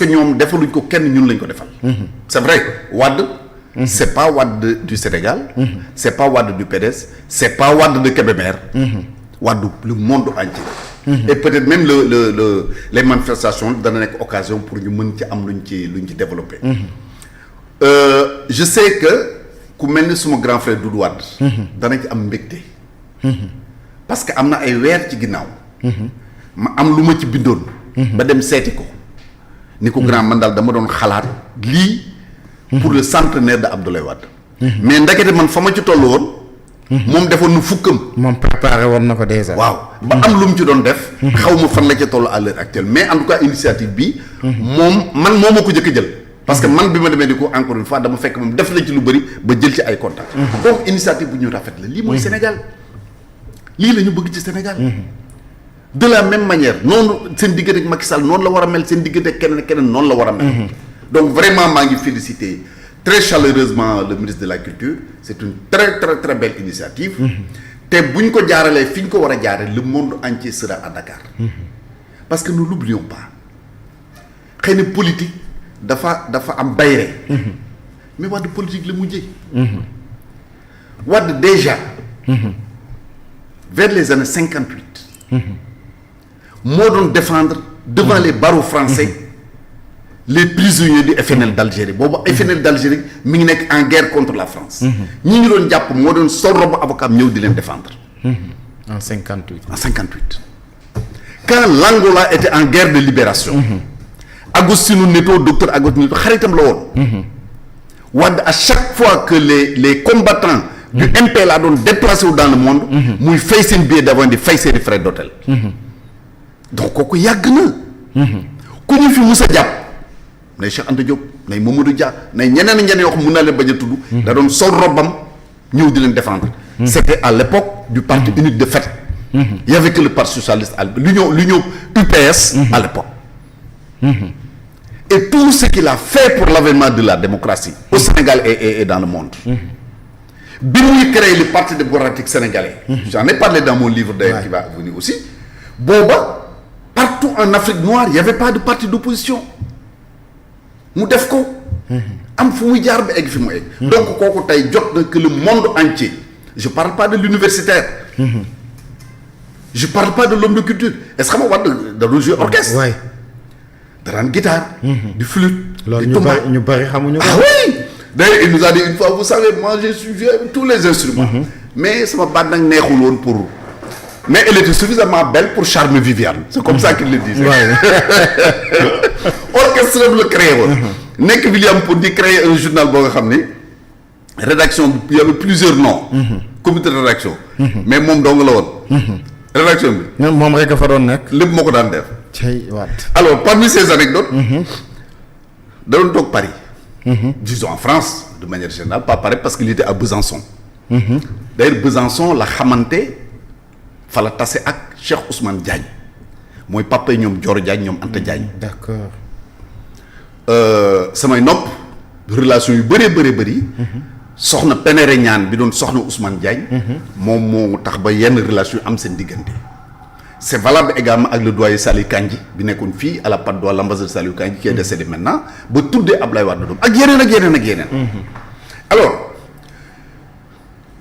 que ñoom defaluñ ko kenn ñun lañ ko defal. c'est vrai Wade. c'est pas Wade du Sénégal. c'est pas Wade du PDS c'est pas Wade de Kébémer. Wade le monde entier. Et peut-être même les manifestations dana nekk occasion pour ñu mën ci am luñ ci développer. Je sais que ku mel ni suma grand frère Doudou Wade. dana ci am mbégte. parce que am na ay weer ci ginnaaw. ma am lu ma ci bindoon. ba dem seeti ko. ni ko grand man daal dama doon xalaat lii. pour le centenaire de Abdoulaye Wade. mais ndekete man fa ma ci toll woon. moom defoon nu fukkam. moom préparé woon na ko déjà. waaw ba am lu mu ci doon def. xaw ma fan la ca toll à l'heure actuelle mais en tout cas initiative bi. moom moo ma ko jëkk jël. parce que man bi ma demee di ko encore une fois dama fekk moom def na ci lu bëri ba jël ci ay contacts. donc initiative bu ñu rafet la lii mooy Sénégal. lii la ñu bëgg ci Sénégal. de la même manière noonu seen diggante ak Macky Sall noonu la war a mel seen diggante ak keneen noonu la war a mel. donc vraiment maa ngi féliciter très chaleureusement le ministre de la culture c'est une très très très belle initiative. te bu ñu ko jaaralee fi ñu ko war a jaaree le monde entier sera à Dakar. parce que nous n'oublions pas xëy na politique dafa am bayre mais Wade politique la mujjee. Wade déjà. vers les années 58. moo doon défendre devant les barreaux français. les prisonniers du FNL d'Algérie boobu FNL d'Algérie mi ngi nekk en guerre contre la France. ñi ñu doon jàpp moo doon sol robe avocat ñëw di leen défendre. en 58. en 58. quand l'Angola était en guerre de libération. Agostinho Neto docteur Agostinho Neto xaritam la woon. Wade à chaque fois que les combattants. du MPLA doon déplacé wu dans le monde. muy fay seen billet d'avion di fay seen frais d'hôtel. donc kooku yàgg na. ku ñu fi mus a jàpp. nay Cheikh Anta Diop nay Mamadou Dia nay ñeneen yoo xam mun naa leen bañ a tudd. da doon sol robam ñëw di leen défendre. c'était à l'époque du parti unique de fait. il y avait que le parti socialiste à l'union UPS. à l'époque. et tout ce qu'il a fait pour l'avènement de la démocratie au Sénégal et dans le monde. bi muy créé le parti démocratique sénégalais. j'en ai parlé dans mon livre d'ailleurs qui va venir aussi. booba partout en Afrique noire il y avait pas de parti d'opposition. mu def ko. am fu muy jaar ba egg fi mu egg. donc kooku tey jot na que le monde entier je parle pas de l'universitaire. je parle pas de l'homme de culture est-ce que xam nga Wade da doon jouer orchestre. waay da daan guitare. di flûte. loolu di tuba ñu bari xamuñu ko. ah oui d'ailleurs il nous a dit une fois vous savez moi j'ai joué avec tous les instruments. mais sama baat nag neexul woon pour. mais elle était suffisamment belle pour charmer Viviane. c'est comme ça qu'il le disait. orchestre bi la créé woon. nekk William Ponty créé un journal boo nga xam ni rédaction bi il y avait plusieurs noms. comité de rédaction. mais moom dong la woon. rédaction bi. moom rek a fa doon nekk. lépp moo ko daan def. cey waat. alors parmi ces anecdotes. da doon toog Paris. disons en France de manière générale pas Paris parce qu'il était à Besançon. d'ailleurs Besançon la xamante fa la tase ak Cheikh Ousmane Diagne mooy papa ñoom Dior Diagne ñoom Anta Diagne. d'accord. samay nopp relation yu bëree bëri. soxna Pénéré Niane bi doon soxna Ousmane Diagne. moom moo tax ba yenn relation yu am seen diggante. c'est valable également ak le doyen Saliou Kandji bi nekkoon fii à la Patte d'Oie l'ambassadeur Saliou Kandji qui est décédé maintenant ba tuddee Ablaye Wade doom ak yeneen. alors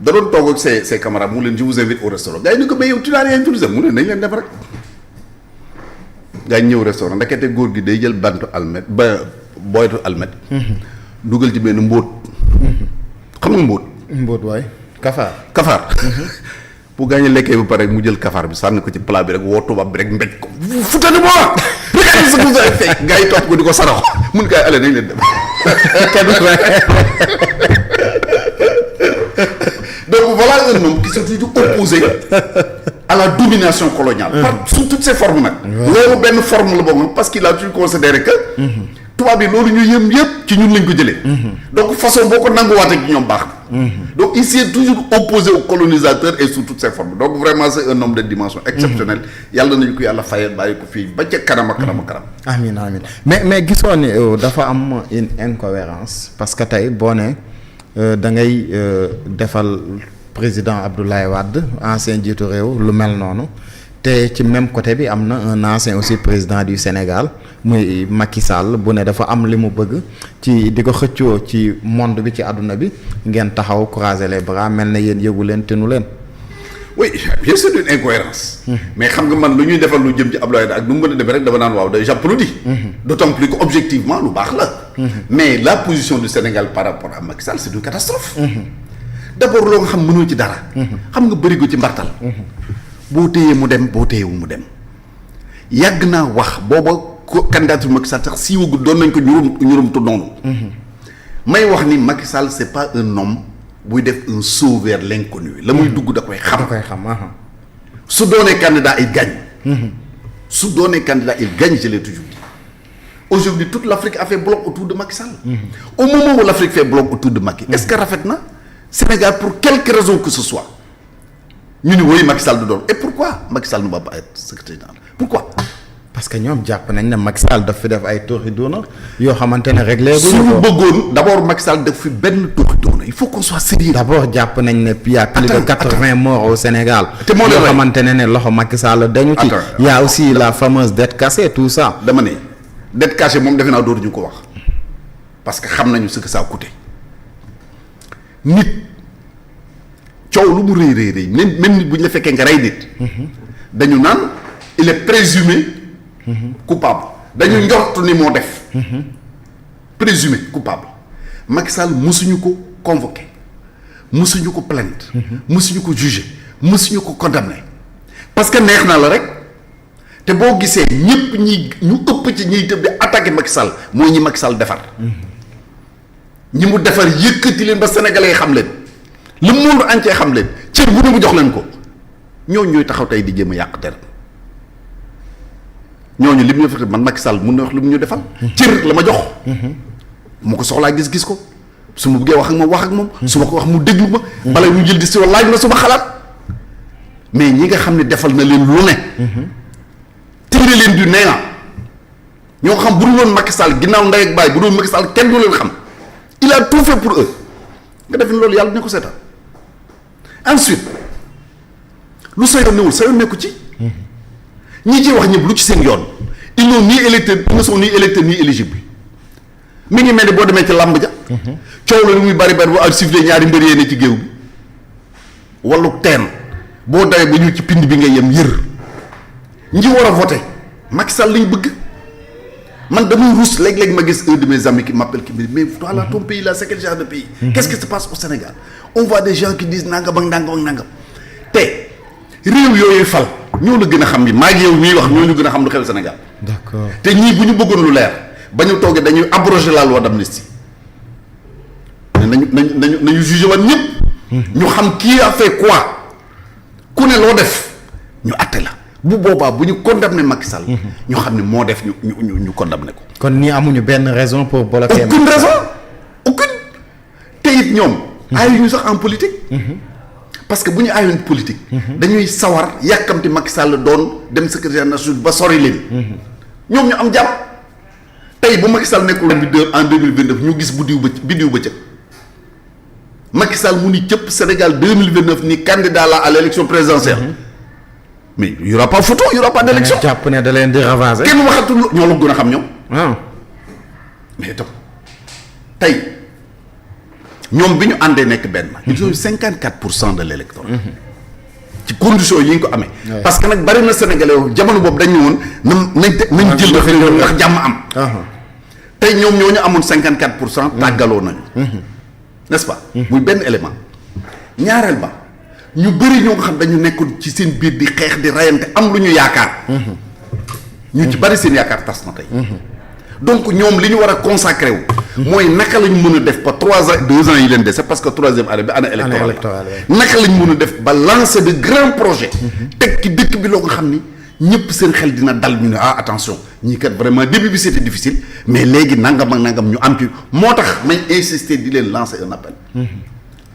da doon toog ak ses camarades mu leen je vous invite au restaurant gars yi ni ko mais yow tu n'as rien tourisme mu ne nañ leen def rek. gars yi ñëw restaurant ndekete góor gi day jël bantu almet ba boytu almet. dugal ci benn mbóot. xam nga mbóot. mbóot waay kafaar. bu gaañee lekkee ba pare mu jël kafaar bi sànni ko ci plat bi rek woo tubaab bi rek mbéj ko futani moi regardez ce que vous avez fait gars yi topp ko di ko sarax mun kaay ale nañ leen dem. donc voilà un homme qui s'est toujours opposé à la domination coloniale. sous toutes ses formes nag. loolu benn forme la boobu parce qu'il a toujours considéré que. tubaab yi loolu ñu yëpp ci ñun lañ ko jëlee. donc façon boo ko nanguwaatee ci ñoom baax na. donc il s'est toujours opposé aux colonisateurs et sous toutes ses formes donc vraiment c'est un homme de dimension exceptionnelle. yàlla nañu ko yàlla fayal bàyyi ko fii ba ca kanam. amiin mais gisoo ne dafa am une incohérence parce que tey boo ne da ngay defal président Abdoulaye Wade ancien jiitu réew lu mel noonu te ci même côté bi am na un ancien aussi président du Sénégal muy Macky Sall bu ne dafa am li mu bëgg ci di ko xëccoo ci monde bi ci àdduna bi ngeen taxaw croiser les bras mel na yéen yëgu leen tenu leen. oui bien sûr une incohérence mais xam nga man lu ñuy defal lu jëm ci Abdoulaye ak nu mu mën a demee rek dama naan waaw day j'applaudis d'autant plus que objectivement lu baax la mais la position du Sénégal par rapport à Macky Sall c'est une catastrophe d'abord loo nga xam mënoo ci dara xam nga bëri ko ci mbartal boo téyee mu dem boo téyewu mu dem yàgg naa wax booba candidature Macky Sall sax siiwagul doon nañ ko ñurum tu noonu may wax ni Macky Sall c'est pas un homme buy def un saut vers l'inconnu la muy dugg da koy xam su doonee candidat il gagne su doonee candidat il gagne je l'ai toujours dit aujourd'hui toute l'Afrique a fait bloc autour de Macky Sall au moment où l'Afrique fait bloc autour de Macky est-ce que rafet na Sénégal pour quelque raison que ce soit ñu ni woy Macky Sall du doon et pourquoi Macky Sall ne va pas être secrétaire général pourquoi parce que ñoom jàpp nañ ne Macky Sall daf fi def ay tooxi doona yoo xamante ne réglé bu suñu bëggoon d'abord Macky Sall def fi benn tooxi doona il faut qu'on soit sérieux d'abord jàpp nañ ne y a plus de 80 morts au Sénégal te moo yoo xamante ne loxo Macky Sall dañu ci il y a aussi la fameuse dette cassée tout ça dama ne dette cachée moom defe naa dootu ñu ko wax parce que xam nañu ce que ça a coûté nit coow lu mu rëy même nit bu ñu la fekkee nga rey nit dañu naan il est présumé coupable dañu njortu ni moo def présumé coupable Macky Sall musuñu ko convoqué musuñu ko plainte musuñu ko jugé musuñu ko condamné parce que neex na la rek te boo gisee ñëpp ñu ëpp ci ñiy tëb di attaqué Macky Sall mooy ñi Macky Sall defar ñi mu defar yëkkati leen ba sénégalais yi xam leen le monde entier xam leen cër bu ne mu jox leen ko ñooñu ñooy taxaw tey di jéem a yàq der ñooñu lim ñu fexe man Macky Sall mun na wax li mu ñu defal. cër la ma jox. mu ko soxlaa gis-gis ko su ma bëggee wax ak moom. su ma ko wax mu déglu ma. bala ñu jël di si laaj ma suma xalaat mais ñi nga xam ne defal na leen lu ne. téere leen du néant ñoo xam bu dul woon Macky Sall ginnaaw ndey ak baay bu dul Macky Sall kenn du leen xam il a tout fait pour eux nga def loolu yàlla dina ko seetal ensuite lu sa yoon newul sa yoon nekku ci. ñi ciy wax ñëpp lu ci seen yoon ils n'ont ni électeur ils ne sont ni électeurs ni éligibles mi ngi mel ni boo demee ci làmb ja coow la lu muy bari bu ak sifflé ñaari mbër yee ne ci géew bi wallu teen boo dawee ba ñu ci pind bi ngay yem yër ñi war a voté Macky Sall lañ bëgg man damay ruus léeg-léeg ma gis un de mes amis qui m'appelle qui me dit mais voilà ton pays là c'est quel genre de pays qu'est-ce qui se passe au Sénégal on voit des gens qui disent nangam ak nangam ak nangam te réew yooyu fal ñoo la gën a xam ni maa ngi yow ñuy wax ñoo ñu gën a xam lu xew Sénégal. d'accord te ñii bu ñu bëggoon lu leer ba ñu toogee dañuy abroger la loi d'amnistie nañu jugé woon ñëpp. ñu xam qui a fait quoi ku ne loo def ñu àtte la bu boobaa bu ñu condamné Macky Sall. ñu xam ne moo def ñu condamné ko. kon nii amuñu benn raison pour bloquer. aucune raison aucune te it ñoom. aayuñu sax en politique. parce que bu ñu aayoon politique. dañuy sawar yàkkamti Macky Sall doon dem secrétaire national ba sori leen. ñoom ñu am jàmm tey bu Macky Sall nekkul woon en 2029 ñu gis biddiw bëccëg Macky Sall mu ni cëpp Sénégal 2029 ni candidat la à l'élection présidentielle. mais y aura pas photo y aura pas d'élection. jàpp ne da leen di ravager. kenn waxatul ñoo la gën a xam ñoom. waaw mais itam tey. ñoom bi ñu àndee nekk benn. ils ont eu 54% de l'électorat. ci conditions yi ñu ko amee. parce que nag bari na Sénégalais yoo jamono boobu dañu woon nañ jël référendum ndax jàmm am. tey ñoom ñoo ñu amoon 54%. tàggaloo nañu. n'est-ce pas. muy benn élément. ñaareel ba ñu bëri ñoo nga xam dañu nekkoon ci seen biir di xeex di rayante am lu ñu yaakaar. ñu ci bari seen yaakaar tas na tey. donc ñoom li ñu war a consacré wu. mooy naka lañ mën a def ba 3 ans 2 ans yi leen dese parce que 3e année bi année électorale naka lañ mën a def ba lancer de grands projets. teg ci dëkk bi loo nga xam ni ñëpp seen xel dina dal ñu ne ah attention ñii kat vraiment début bi c'était difficile mais léegi nangam ak nangam ñu am ci moo tax may insister di leen lancer un appel.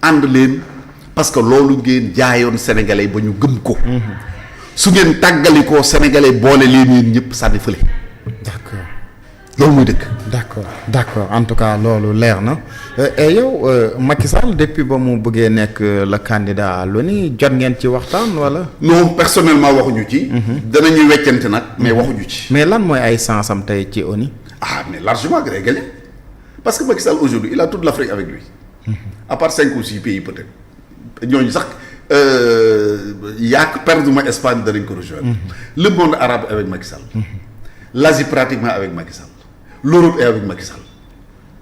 ànd leen parce que loolu ngeen jaayoon sénégalais ba ñu gëm ko. su ngeen tàggalikoo sénégalais boole leen yéen ñëpp sànni fële. d'accord. loolu mooy dëgg. d'accord en tout cas loolu leer na et yow Macky Sall depuis ba mu bëggee nekk le candidat à l'ONU jot ngeen ci waxtaan wala. non personnellement waxuñu ci. danañuy weccante nag mais waxuñu ci. mais lan mooy ay sansam tey ci ONU. ah mais largement gagné parce que Macky Sall aujourd'hui il a toute l'Afrique avec lui. À part 5 ou 6 pays peut-être ñooñu sax yaak perdre ma Espagne danañ ko rejoindre. Le monde arabe avec Macky Sall. L'Asie pratiquement avec Macky Sall. L'Europe est avec Macky Sall.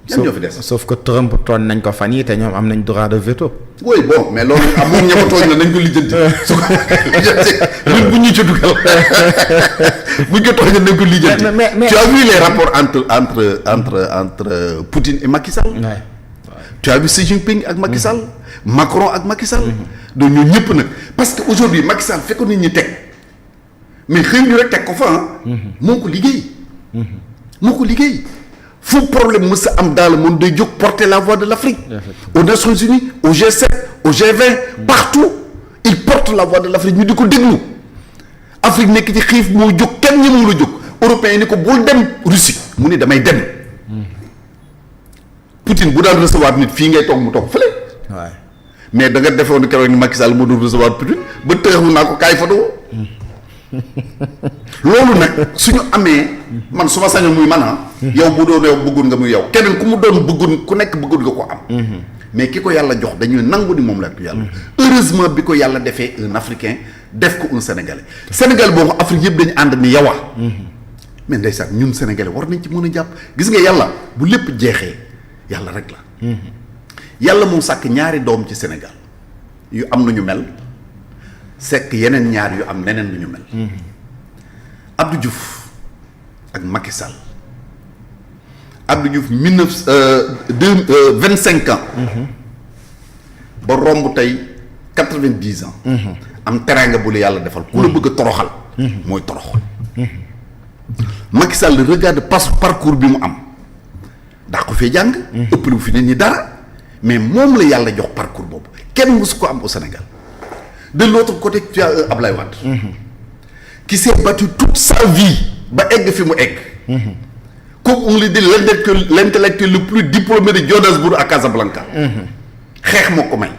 ñan ñoo fi des. sauf que Trump tooñ nañ ko fan yii te ñoom am nañ droit de veto. oui bon mais loolu moom ña ko tooñ la nañ ko lijjanti su ko lijjanti ñun bu ñu ci dugal buñ ko tooñ nañ ko lijjanti. mais tu as vu les rapports entre Poutine et Macky Sall. Ouais. Tu as vu Xi Jinping ak Macky Sall. Macron ak Macky Sall. donc ñun ñëpp nag parce que aujourd'hui Macky Sall fekkoon nit ñi teg mais xëy ñu rek teg ko fa moo ko liggéey. moo ko liggéey. fu problème mës a am dans le monde day jóg porter la voix de l'Afrique. aux Nations Unies au G7 au G20 partout il porte la voix de l'Afrique ñu di ko déglu Afrique nekk ci xiif moo jóg kenn ñemewul a jóg européens yi ni ko bul dem Russie mu ne damay dem. Poutine bu daan recevoir nit fii ngay toog mu toog fële. waaw mais da nga defoon keroog ni Macky Sall moo doon recevoir Poutine ba tëxu naa ko kaay fa doo loolu nag suñu amee man su ma sañoon muy man yow bu doon yow bëggoon nga muy yow keneen ku mu doon bëggoon ku nekk bëggoon nga ko am. mais ki ko yàlla jox dañuy nangu ni moom la ko yàlla. heureusement bi ko yàlla defee un africain def ko un sénégalais. Sénégal boobu Afrique yëpp dañu ànd ni yow mais ndeysaan ñun sénégalais war nañ ci mën a jàpp gis nga yàlla bu lépp jeexee yàlla rek la. yàlla moom sàkk ñaari doom ci Sénégal yu am na ñu mel. sekk yeneen ñaar yu am neneen lu ñu mel. Abdou Diouf ak Macky Sall. Abdou Diouf 25 ans. ba romb tey 90 ans. am teraanga bu la yàlla defal. ku la bëgg a toroxal. mooy torox. Macky Sall regarde parcours bi mu am daa ko fee jàng. ëppale bu fi nit ñi dara mais moom la yàlla jox parcours boobu kenn mësu ko am au Sénégal. De l'autre côté tu as Ablaye Wade qui s'est battu toute sa vie ba egg fi mu egg comme on le dit l'intellectuel le plus diplômé de Johannesburg à Casablanca xeex moo ko may